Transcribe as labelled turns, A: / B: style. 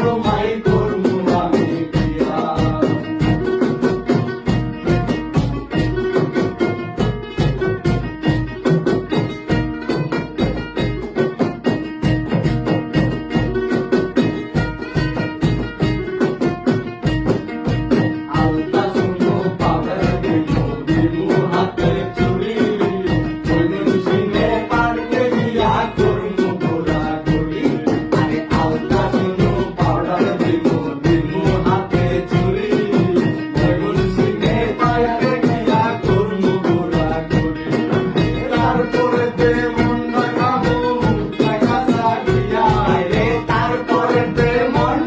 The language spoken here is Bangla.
A: তোমায় করবো আমি বিয়া। আলতা শুনো পাউডার দিমু দিমু হাতে চুড়ি, ময়মনসিংহে পার্কে গিয়া করমু ঘোরাঘুরি। আরে আলতা শুনো পাউডার দিমু দিমু হাতে চুড়ি, ময়মনসিংহে পার্কে গিয়া করমু ঘোরাঘুরি। তারপরেতে মন দেখাবো দেখা সারিয়া রে, তারপরেতে মন